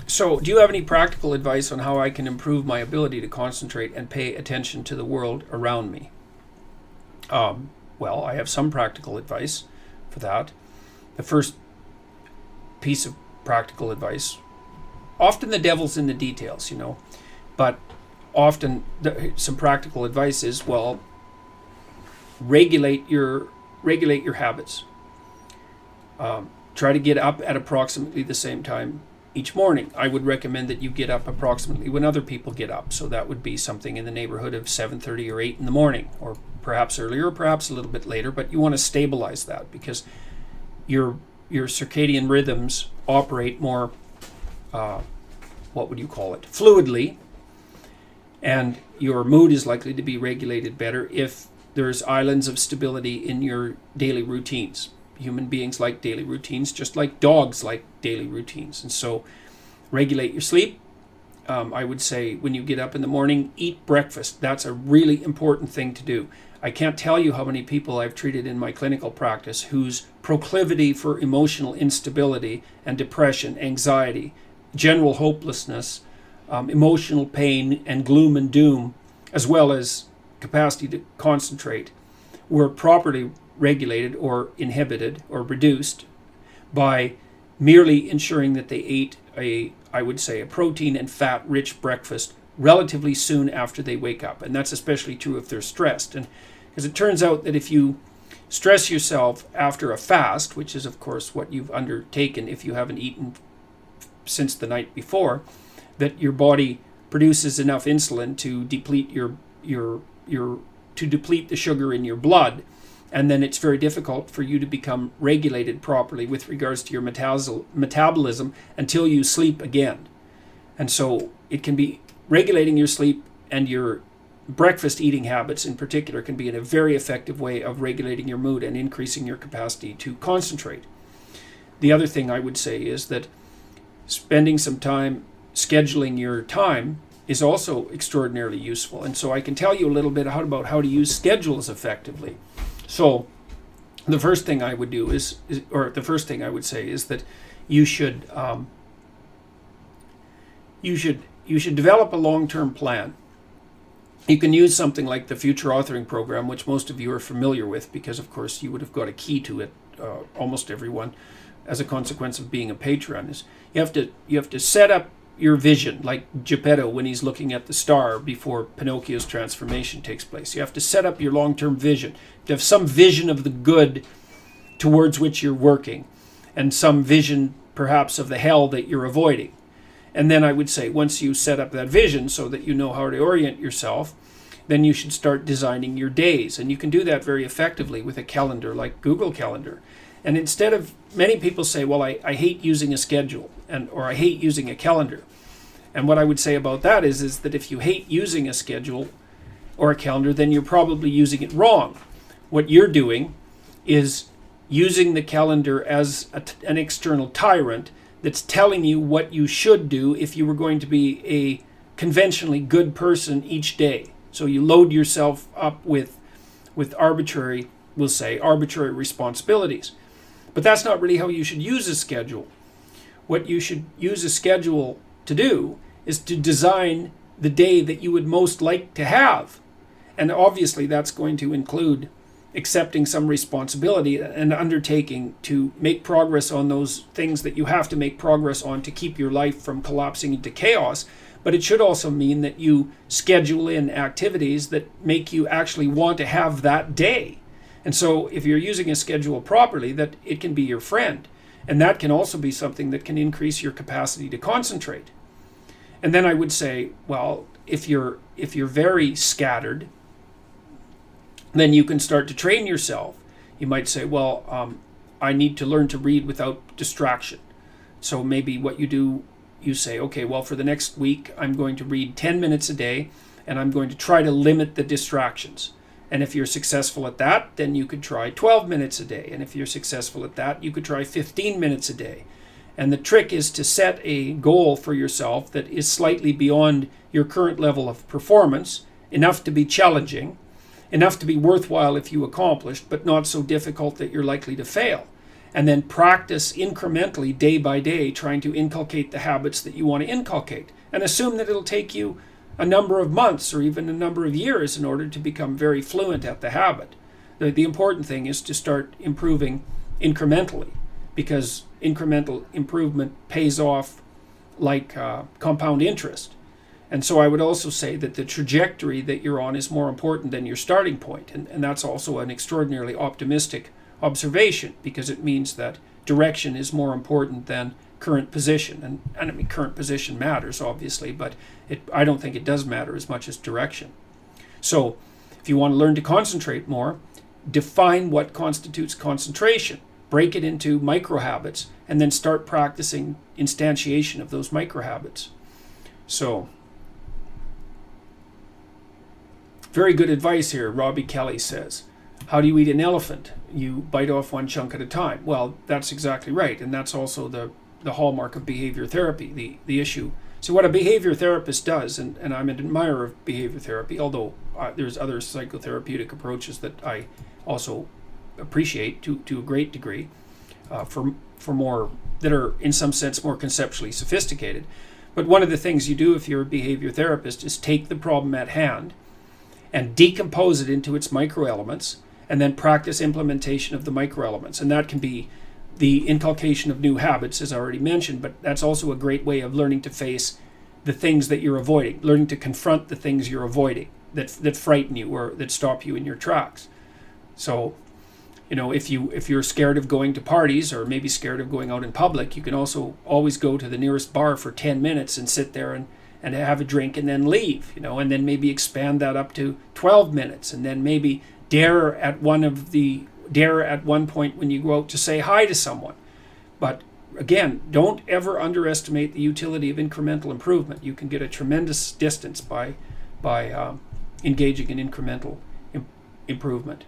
So, do you have any practical advice on how I can improve my ability to concentrate and pay attention to the world around me? Well, I have some practical advice for that. The first piece of practical advice, often the devil's in the details, but often some practical advice is, well, regulate your habits. Try to get up at approximately the same time each morning. I would recommend that you get up approximately when other people get up. So that would be something in the neighborhood of 7:30 or 8 in the morning, or perhaps earlier, or perhaps a little bit later, but you want to stabilize that because your circadian rhythms operate more, fluidly, and your mood is likely to be regulated better if there's islands of stability in your daily routines. Human beings like daily routines, just like dogs like daily routines. And so regulate your sleep. I would say when you get up in the morning, eat breakfast. That's a really important thing to do. I can't tell you how many people I've treated in my clinical practice whose proclivity for emotional instability and depression, anxiety, general hopelessness, emotional pain and gloom and doom, as well as capacity to concentrate, were properly regulated or inhibited or reduced by merely ensuring that they ate a protein and fat rich breakfast relatively soon after they wake up. And that's especially true if they're stressed. And because it turns out that if you stress yourself after a fast, which is of course what you've undertaken if you haven't eaten since the night before, that your body produces enough insulin to deplete deplete the sugar in your blood, and then it's very difficult for you to become regulated properly with regards to your metabolism until you sleep again. And so it can be regulating your sleep, and your breakfast eating habits in particular can be a very effective way of regulating your mood and increasing your capacity to concentrate. The other thing I would say is that spending some time scheduling your time is also extraordinarily useful. And so I can tell you a little bit about how to use schedules effectively. So the first thing I would do the first thing I would say is that you should develop a long-term plan. You can use something like the Future Authoring Program, which most of you are familiar with because, of course, you would have got a key to it, almost everyone, as a consequence of being a patron. Is you have to set up your vision, like Geppetto when he's looking at the star before Pinocchio's transformation takes place. You have to set up your long-term vision. You have some vision of the good towards which you're working, and some vision perhaps of the hell that you're avoiding. And then I would say once you set up that vision so that you know how to orient yourself, then you should start designing your days. And you can do that very effectively with a calendar like Google Calendar. And instead of, many people say, well, I hate using a schedule, or I hate using a calendar. And what I would say about that is that if you hate using a schedule or a calendar, then you're probably using it wrong. What you're doing is using the calendar as an external tyrant that's telling you what you should do if you were going to be a conventionally good person each day. So you load yourself up with arbitrary responsibilities. But that's not really how you should use a schedule. What you should use a schedule to do is to design the day that you would most like to have. And obviously that's going to include accepting some responsibility and undertaking to make progress on those things that you have to make progress on to keep your life from collapsing into chaos. But it should also mean that you schedule in activities that make you actually want to have that day. And so if you're using a schedule properly, that it can be your friend. And that can also be something that can increase your capacity to concentrate. And then I would say, well, if you're very scattered, then you can start to train yourself. You might say, well, I need to learn to read without distraction. So maybe what you do, you say, okay, well, for the next week, I'm going to read 10 minutes a day, and I'm going to try to limit the distractions. And if you're successful at that, then you could try 12 minutes a day. And if you're successful at that, you could try 15 minutes a day. And the trick is to set a goal for yourself that is slightly beyond your current level of performance, enough to be challenging, enough to be worthwhile if you accomplished, but not so difficult that you're likely to fail. and then practice incrementally day by day, trying to inculcate the habits that you want to inculcate, and assume that it'll take you a number of months or even a number of years in order to become very fluent at the habit. The important thing is to start improving incrementally, because incremental improvement pays off like compound interest. And so I would also say that the trajectory that you're on is more important than your starting point. And that's also an extraordinarily optimistic observation, because it means that direction is more important than current position. And I mean, current position matters, obviously, but I don't think it does matter as much as direction. So if you want to learn to concentrate more, define what constitutes concentration. Break it into micro habits, and then start practicing instantiation of those micro habits. So, very good advice here, Robbie Kelly says. How do you eat an elephant? You bite off one chunk at a time. Well, that's exactly right, and that's also the hallmark of behavior therapy, the issue. So what a behavior therapist does, and I'm an admirer of behavior therapy, although there's other psychotherapeutic approaches that I also appreciate to a great degree, for more, that are in some sense more conceptually sophisticated. But one of the things you do if you're a behavior therapist is take the problem at hand and decompose it into its micro elements, and then practice implementation of the micro elements. And that can be the inculcation of new habits, as I already mentioned, but that's also a great way of learning to face the things that you're avoiding, learning to confront the things you're avoiding that frighten you or that stop you in your tracks. So, you know, if you're scared of going to parties, or maybe scared of going out in public, you can also always go to the nearest bar for 10 minutes and sit there and have a drink and then leave, you know, and then maybe expand that up to 12 minutes, and then maybe dare at one point when you go out to say hi to someone. But again, don't ever underestimate the utility of incremental improvement. You can get a tremendous distance by engaging in incremental improvement.